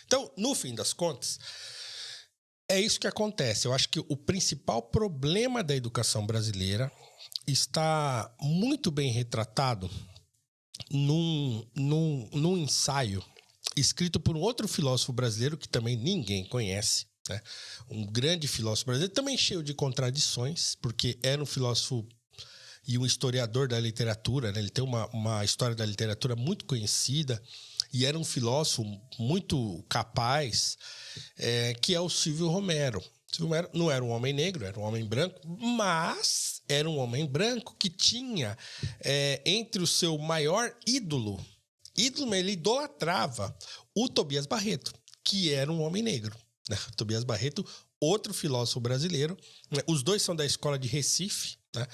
Então, no fim das contas, é isso que acontece. Eu acho que o principal problema da educação brasileira está muito bem retratado num ensaio escrito por um outro filósofo brasileiro que também ninguém conhece, né? Um grande filósofo brasileiro, também cheio de contradições, porque era um filósofo e um historiador da literatura, né? Ele tem uma história da literatura muito conhecida e era um filósofo muito capaz, que é o Silvio Romero. Silvio Romero não era um homem negro, era um homem branco, mas era um homem branco que tinha entre o seu maior ídolo, ele idolatrava o Tobias Barreto, que era um homem negro, né? O Tobias Barreto, outro filósofo brasileiro, né? Os dois são da escola de Recife, né?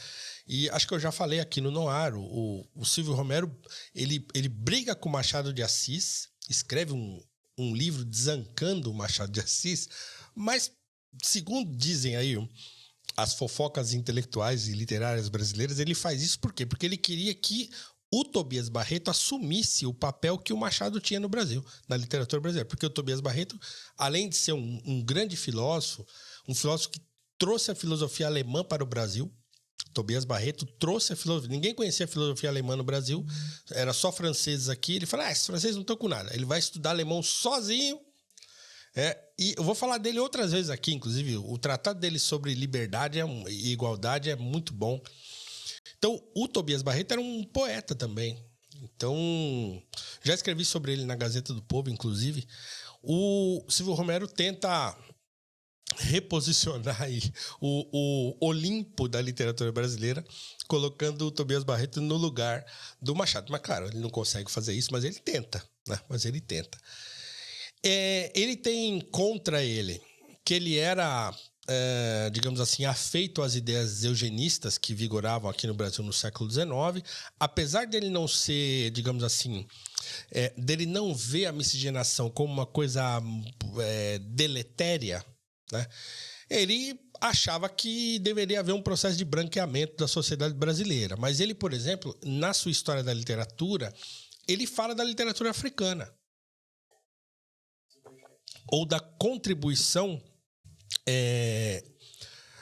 E acho que eu já falei aqui no Noar, o Silvio Romero, ele briga com o Machado de Assis, escreve um livro desancando o Machado de Assis, mas, segundo dizem aí as fofocas intelectuais e literárias brasileiras, ele faz isso por quê? Porque ele queria que o Tobias Barreto assumisse o papel que o Machado tinha no Brasil, na literatura brasileira. Porque o Tobias Barreto, além de ser um grande filósofo, um filósofo que trouxe a filosofia alemã para o Brasil, Tobias Barreto trouxe a filosofia. Ninguém conhecia a filosofia alemã no Brasil, era só franceses aqui. Ele falou: esses franceses não estão com nada. Ele vai estudar alemão sozinho. E eu vou falar dele outras vezes aqui, inclusive. O tratado dele sobre liberdade e igualdade é muito bom. Então, o Tobias Barreto era um poeta também. Então, já escrevi sobre ele na Gazeta do Povo, inclusive. O Silvio Romero tenta reposicionar aí o Olimpo da literatura brasileira, colocando o Tobias Barreto no lugar do Machado. Mas, claro, ele não consegue fazer isso, mas ele tenta, né? Ele tem contra ele que ele era, digamos assim, afeito às ideias eugenistas que vigoravam aqui no Brasil no século XIX, apesar dele não ser, digamos assim, dele não ver a miscigenação como uma coisa deletéria, né? Ele achava que deveria haver um processo de branqueamento da sociedade brasileira. Mas ele, por exemplo, na sua história da literatura, ele fala da literatura africana. Ou da contribuição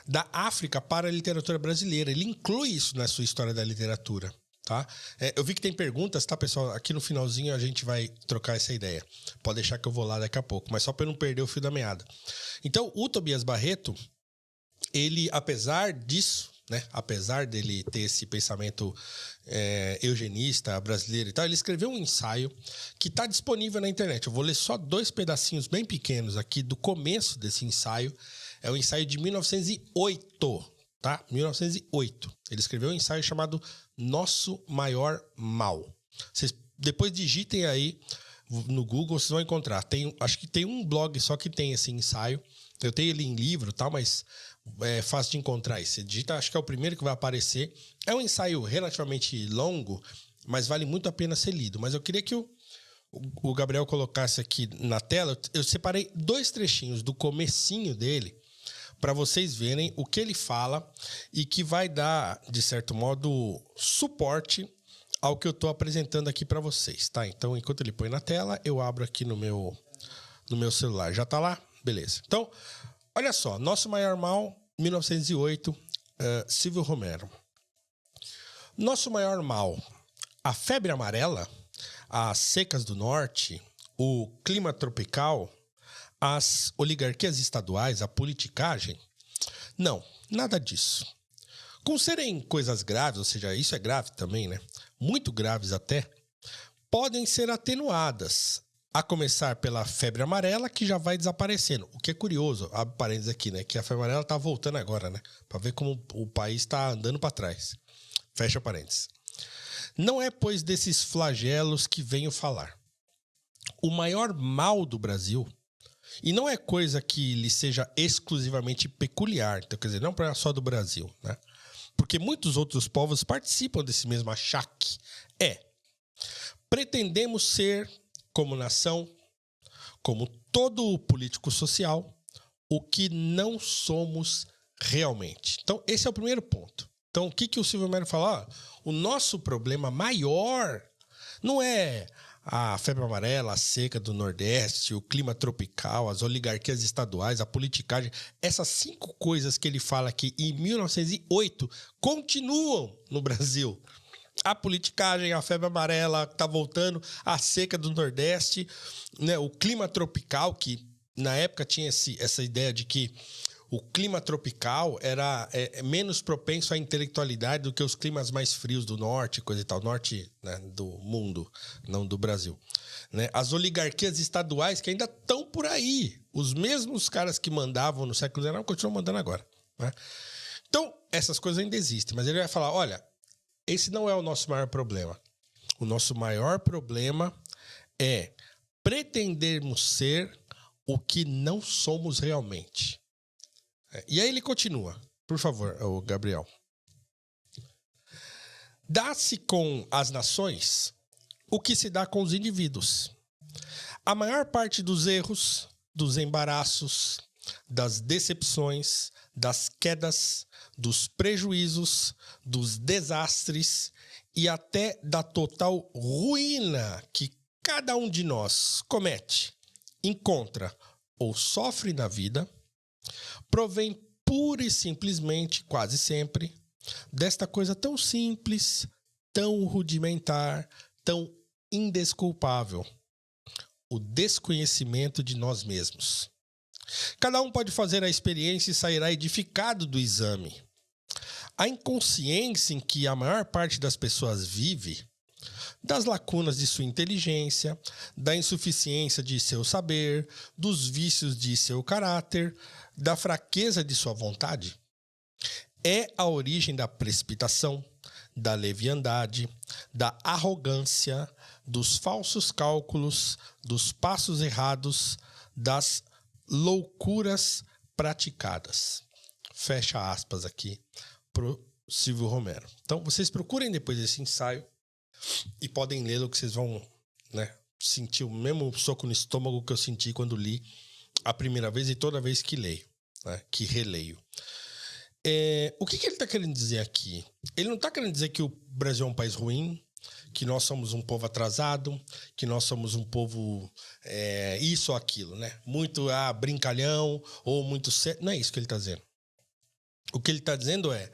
da África para a literatura brasileira. Ele inclui isso na sua história da literatura. Tá? Eu vi que tem perguntas, tá, pessoal? Aqui no finalzinho a gente vai trocar essa ideia. Pode deixar que eu vou lá daqui a pouco, mas só para não perder o fio da meada. Então, o Tobias Barreto, ele, apesar disso, né, apesar dele ter esse pensamento eugenista brasileiro e tal, ele escreveu um ensaio que está disponível na internet. Eu vou ler só 2 pedacinhos bem pequenos aqui do começo desse ensaio. É um ensaio de 1908, tá? 1908. Ele escreveu um ensaio chamado Nosso Maior Mal. Vocês depois digitem aí no Google, vocês vão encontrar. Acho que tem um blog só que tem esse ensaio. Eu tenho ele em livro, tá? Mas é fácil de encontrar. Você digita, acho que é o primeiro que vai aparecer. É um ensaio relativamente longo, mas vale muito a pena ser lido. Mas eu queria que o Gabriel colocasse aqui na tela. Eu separei 2 trechinhos do comecinho dele para vocês verem o que ele fala e que vai dar, de certo modo, suporte ao que eu estou apresentando aqui para vocês, tá? Então, enquanto ele põe na tela, eu abro aqui no meu celular. Já tá lá? Beleza. Então, olha só. Nosso Maior Mal, 1908, Silvio Romero. Nosso maior mal, a febre amarela, as secas do norte, o clima tropical, as oligarquias estaduais, a politicagem? Não, nada disso. Com serem coisas graves, ou seja, isso é grave também, né? Muito graves até, podem ser atenuadas, a começar pela febre amarela, que já vai desaparecendo. O que é curioso, abre parênteses aqui, né? Que a febre amarela tá voltando agora, né? Para ver como o país está andando para trás. Fecha parênteses. Não é, pois, desses flagelos que venho falar. O maior mal do Brasil, e não é coisa que lhe seja exclusivamente peculiar, então, quer dizer, não é só do Brasil, né? Porque muitos outros povos participam desse mesmo achaque. Pretendemos ser, como nação, como todo político social, o que não somos realmente. Então, esse é o primeiro ponto. Então, o que o Silvio Romero fala? O nosso problema maior não é a febre amarela, a seca do Nordeste, o clima tropical, as oligarquias estaduais, a politicagem, essas 5 coisas que ele fala aqui em 1908 continuam no Brasil. A politicagem, a febre amarela que está voltando, a seca do Nordeste, né, o clima tropical, que na época tinha essa ideia de que o clima tropical era menos propenso à intelectualidade do que os climas mais frios do norte, coisa e tal. Norte, né, do mundo, não do Brasil. Né? As oligarquias estaduais que ainda estão por aí. Os mesmos caras que mandavam no século XIX continuam mandando agora. Né? Então, essas coisas ainda existem. Mas ele vai falar, olha, esse não é o nosso maior problema. O nosso maior problema é pretendermos ser o que não somos realmente. E aí ele continua, por favor, Gabriel. Dá-se com as nações o que se dá com os indivíduos. A maior parte dos erros, dos embaraços, das decepções, das quedas, dos prejuízos, dos desastres e até da total ruína que cada um de nós comete, encontra ou sofre na vida, provém pura e simplesmente, quase sempre, desta coisa tão simples, tão rudimentar, tão indesculpável: o desconhecimento de nós mesmos. Cada um pode fazer a experiência e sairá edificado do exame. A inconsciência em que a maior parte das pessoas vive, das lacunas de sua inteligência, da insuficiência de seu saber, dos vícios de seu caráter, da fraqueza de sua vontade, é a origem da precipitação, da leviandade, da arrogância, dos falsos cálculos, dos passos errados, das loucuras praticadas. Fecha aspas aqui pro Silvio Romero. Então, vocês procurem depois esse ensaio e podem lê-lo, que vocês vão, né, sentir o mesmo soco no estômago que eu senti quando li a primeira vez e toda vez que leio, né, que releio. O que ele está querendo dizer aqui? Ele não está querendo dizer que o Brasil é um país ruim, que nós somos um povo atrasado, que nós somos um povo isso ou aquilo, né? Muito brincalhão ou muito sério. Não é isso que ele está dizendo. O que ele está dizendo é: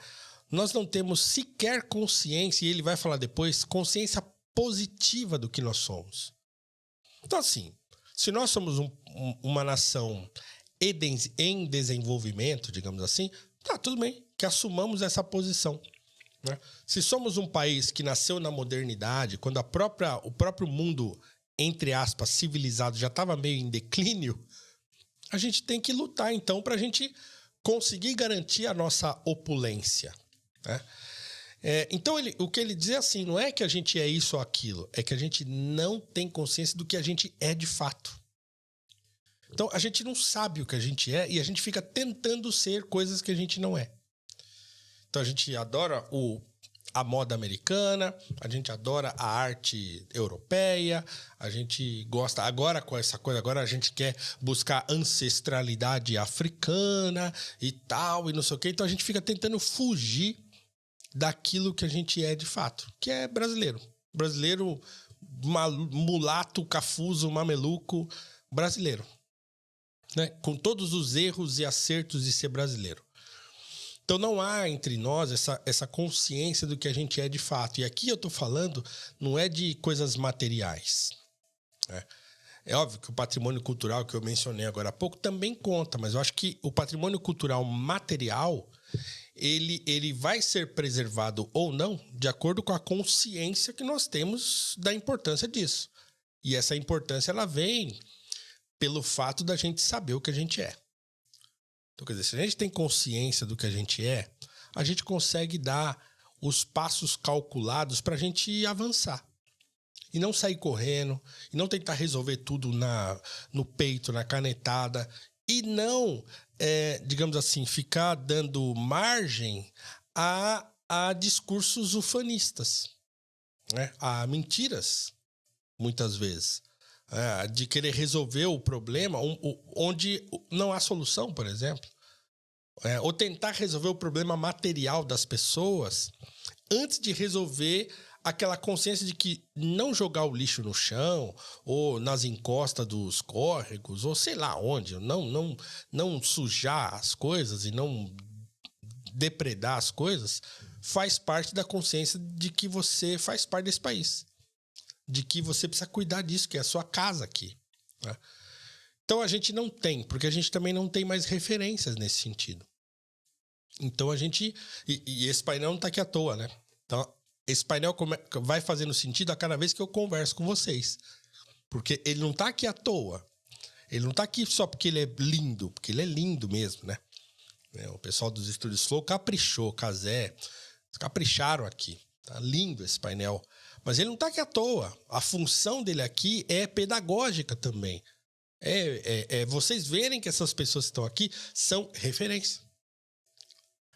nós não temos sequer consciência, e ele vai falar depois, consciência positiva do que nós somos. Então, assim, se nós somos uma nação em desenvolvimento, digamos assim, tá, tudo bem, que assumamos essa posição. Né? Se somos um país que nasceu na modernidade, quando o próprio mundo, entre aspas, civilizado, já estava meio em declínio, a gente tem que lutar, então, para a gente conseguir garantir a nossa opulência. Né? Então, o que ele diz é assim, não é que a gente é isso ou aquilo, é que a gente não tem consciência do que a gente é de fato. Então, a gente não sabe o que a gente é e a gente fica tentando ser coisas que a gente não é. Então, a gente adora a moda americana, a gente adora a arte europeia, a gente gosta, agora com essa coisa, agora a gente quer buscar ancestralidade africana e tal, e não sei o quê. Então, a gente fica tentando fugir daquilo que a gente é de fato, que é brasileiro. Brasileiro, mulato, cafuso, mameluco, brasileiro. Né? Com todos os erros e acertos de ser brasileiro. Então não há entre nós essa consciência do que a gente é de fato. E aqui eu estou falando não é de coisas materiais. Né? É óbvio que o patrimônio cultural que eu mencionei agora há pouco também conta, mas eu acho que o patrimônio cultural material ele vai ser preservado ou não de acordo com a consciência que nós temos da importância disso. E essa importância ela vem pelo fato da gente saber o que a gente é. Então, quer dizer, se a gente tem consciência do que a gente consegue dar os passos calculados para a gente avançar. E não sair correndo, e não tentar resolver tudo no peito, na canetada, e não, digamos assim, ficar dando margem a discursos ufanistas, né? A mentiras, muitas vezes. De querer resolver o problema onde não há solução, por exemplo. Ou tentar resolver o problema material das pessoas antes de resolver aquela consciência de que não jogar o lixo no chão ou nas encostas dos córregos ou sei lá onde, não sujar as coisas e não depredar as coisas, faz parte da consciência de que você faz parte desse país, de que você precisa cuidar disso, que é a sua casa aqui, né? Então a gente não tem, porque a gente também não tem mais referências nesse sentido. Então a gente... E esse painel não está aqui à toa, né? Então esse painel vai fazendo sentido a cada vez que eu converso com vocês. Porque ele não está aqui à toa. Ele não está aqui só porque ele é lindo, porque ele é lindo mesmo, né? O pessoal dos Estúdios Flow caprichou, Cazé, capricharam aqui. Tá lindo esse painel. Mas ele não está aqui à toa. A função dele aqui é pedagógica também. Vocês verem que essas pessoas que estão aqui são referência.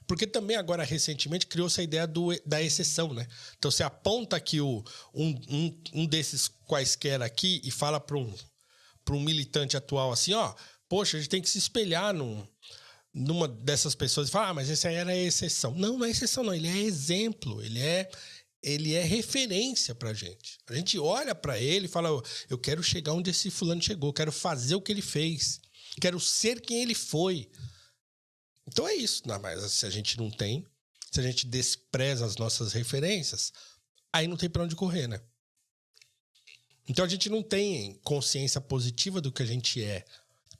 Porque também agora, recentemente, criou-se a ideia da exceção, né? Então, você aponta aqui um desses quaisquer aqui e fala para um militante atual assim, ó, poxa, a gente tem que se espelhar numa dessas pessoas e falar, mas esse aí era a exceção. Não é exceção, não. Ele é exemplo, ele é referência pra gente. A gente olha pra ele e fala, eu quero chegar onde esse fulano chegou, quero fazer o que ele fez, quero ser quem ele foi. Então é isso, não, mas se a gente não tem, se a gente despreza as nossas referências, aí não tem pra onde correr, né? Então a gente não tem consciência positiva do que a gente é.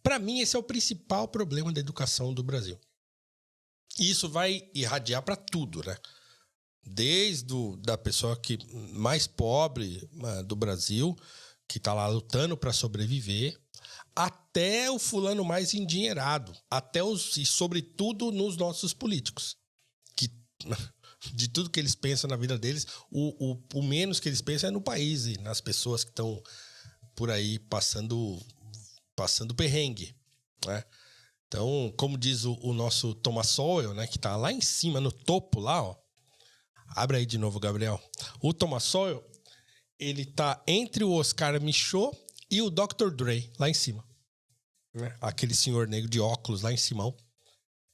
Pra mim, esse é o principal problema da educação do Brasil. E isso vai irradiar pra tudo, né? Desde da pessoa mais pobre do Brasil, que tá lá lutando pra sobreviver, até o fulano mais endinheirado, e sobretudo nos nossos políticos, que de tudo que eles pensam na vida deles, o menos que eles pensam é no país e nas pessoas que estão por aí passando perrengue, né? Então, como diz o nosso Thomas Sowell, né, que tá lá em cima, no topo lá, ó. Abre aí de novo, Gabriel. O Thomas Sowell, ele tá entre o Oscar Micheaux e o Dr. Dre, lá em cima. Né? Aquele senhor negro de óculos lá em cima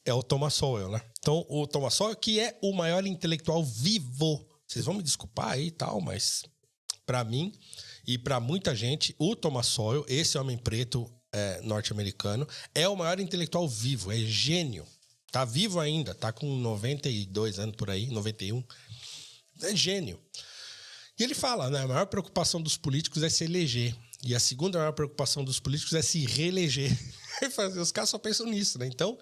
é o Thomas Sowell, né? Então, o Thomas Sowell, que é o maior intelectual vivo. Vocês vão me desculpar aí e tal, mas para mim e para muita gente, o Thomas Sowell, esse homem preto norte-americano, é o maior intelectual vivo, é gênio. Tá vivo ainda, tá com 92 anos por aí, 91. É gênio. E ele fala, né, a maior preocupação dos políticos é se eleger. E a segunda maior preocupação dos políticos é se reeleger. Os caras só pensam nisso, né? Então,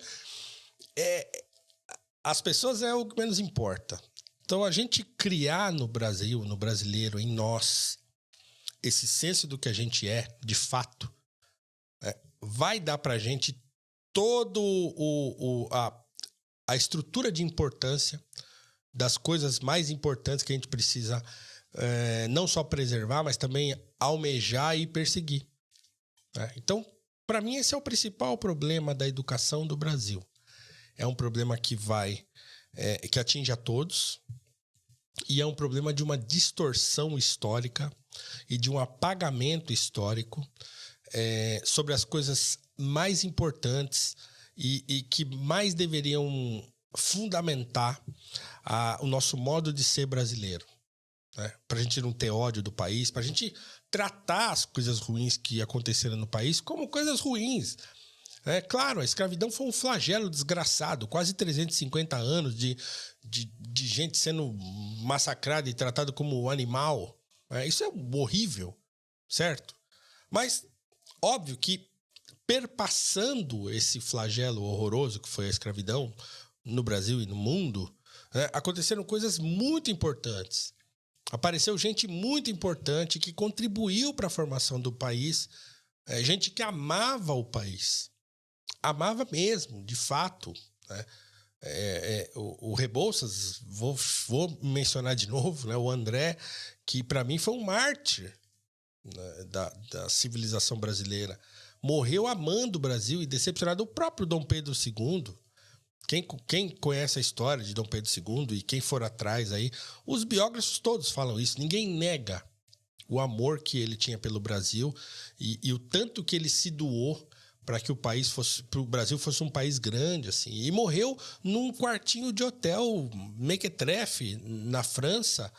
as pessoas é o que menos importa. Então, a gente criar no Brasil, no brasileiro, em nós, esse senso do que a gente é, de fato, vai dar pra gente todo a estrutura de importância das coisas mais importantes que a gente precisa não só preservar, mas também almejar e perseguir. Né? Então, para mim, esse é o principal problema da educação do Brasil. É um problema que que atinge a todos e é um problema de uma distorção histórica e de um apagamento histórico sobre as coisas mais importantes e que mais deveriam fundamentar o nosso modo de ser brasileiro. Né? Para a gente não ter ódio do país, para a gente tratar as coisas ruins que aconteceram no país como coisas ruins. Claro, a escravidão foi um flagelo desgraçado, quase 350 anos de gente sendo massacrada e tratada como animal. Isso é horrível, certo? Mas, óbvio que perpassando esse flagelo horroroso que foi a escravidão no Brasil e no mundo, aconteceram coisas muito importantes. Apareceu gente muito importante que contribuiu para a formação do país, gente que amava o país. Amava mesmo, de fato. Né? O Rebouças, vou mencionar de novo, né? O André, que para mim foi um mártir, né, da civilização brasileira. Morreu amando o Brasil e decepcionado. O próprio Dom Pedro II. Quem conhece a história de Dom Pedro II e quem for atrás aí, os biógrafos todos falam isso. Ninguém nega o amor que ele tinha pelo Brasil e o tanto que ele se doou para que o Brasil fosse um país grande, assim. E morreu num quartinho de hotel mequetrefe na França,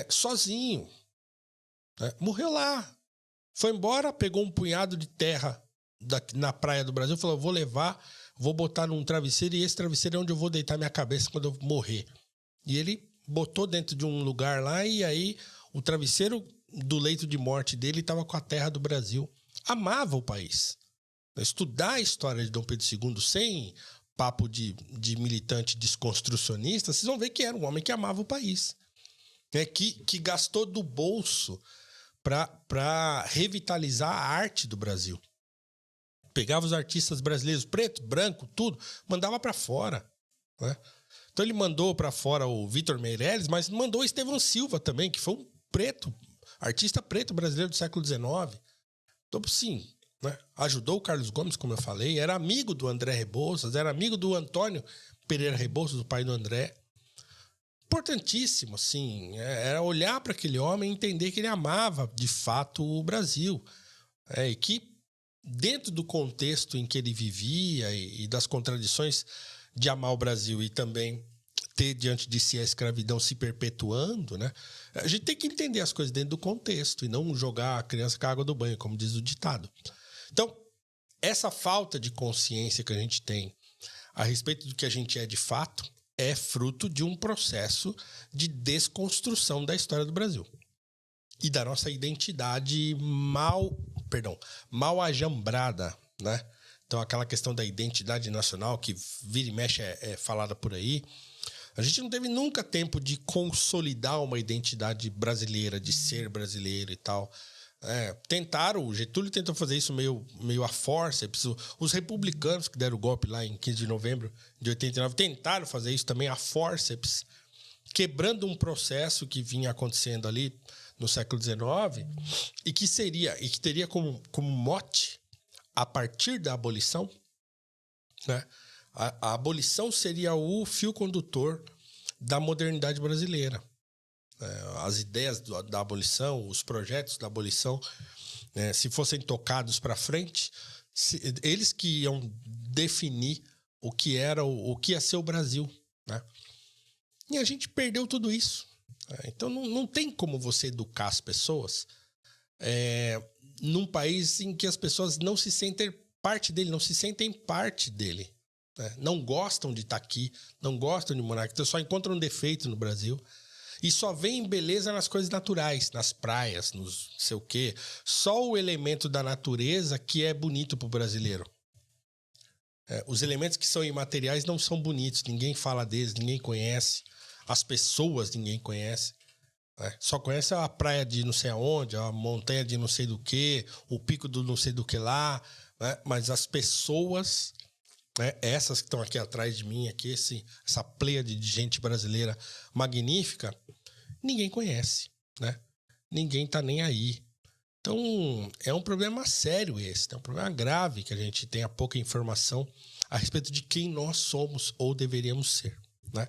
sozinho. Né? Morreu lá. Foi embora, pegou um punhado de terra na praia do Brasil, falou, vou levar, vou botar num travesseiro, e esse travesseiro é onde eu vou deitar minha cabeça quando eu morrer. E ele botou dentro de um lugar lá, e aí o travesseiro do leito de morte dele estava com a terra do Brasil. Amava o país. Estudar a história de Dom Pedro II sem papo de militante desconstrucionista, vocês vão ver que era um homem que amava o país. Que gastou do bolso para revitalizar a arte do Brasil. Pegava os artistas brasileiros, preto, branco, tudo, mandava para fora. Né? Então ele mandou para fora o Vitor Meirelles, mas mandou o Estevão Silva também, que foi um preto, artista preto brasileiro do século XIX. Então, sim, né? Ajudou o Carlos Gomes, como eu falei, era amigo do André Rebouças, era amigo do Antônio Pereira Rebouças, o pai do André. Importantíssimo, assim, era olhar para aquele homem e entender que ele amava, de fato, o Brasil. E que, dentro do contexto em que ele vivia e das contradições de amar o Brasil e também ter diante de si a escravidão se perpetuando, né? A gente tem que entender as coisas dentro do contexto e não jogar a criança com a água do banho, como diz o ditado. Então, essa falta de consciência que a gente tem a respeito do que a gente é de fato é fruto de um processo de desconstrução da história do Brasil e da nossa identidade mal ajambrada, né? Então, aquela questão da identidade nacional que vira e mexe é falada por aí. A gente não teve nunca tempo de consolidar uma identidade brasileira, de ser brasileiro e tal. O Getúlio tentou fazer isso meio a forceps. Os republicanos que deram o golpe lá em 15 de novembro de 89 tentaram fazer isso também a forceps, quebrando um processo que vinha acontecendo ali no século XIX e que teria como mote, a partir da abolição, né? A abolição seria o fio condutor da modernidade brasileira. As ideias da abolição, os projetos da abolição, se fossem tocados para frente, eles que iam definir o que ia ser o Brasil. Né? E a gente perdeu tudo isso. Então não tem como você educar as pessoas num país em que as pessoas não se sentem parte dele, não se sentem parte dele. Não gostam de estar aqui, não gostam de morar aqui, então só encontram um defeito no Brasil. E só vem beleza nas coisas naturais, nas praias, nos sei o quê. Só o elemento da natureza que é bonito para o brasileiro. Os elementos que são imateriais não são bonitos, ninguém fala deles, ninguém conhece. As pessoas ninguém conhece. Só conhece a praia de não sei aonde, a montanha de não sei do que, o pico do não sei do que lá. Né? Mas as pessoas, essas que estão aqui atrás de mim, aqui, essa pleiade de gente brasileira magnífica, ninguém conhece, né? Ninguém tá nem aí. Então, é um problema sério esse, é um problema grave que a gente tenha pouca informação a respeito de quem nós somos ou deveríamos ser, né?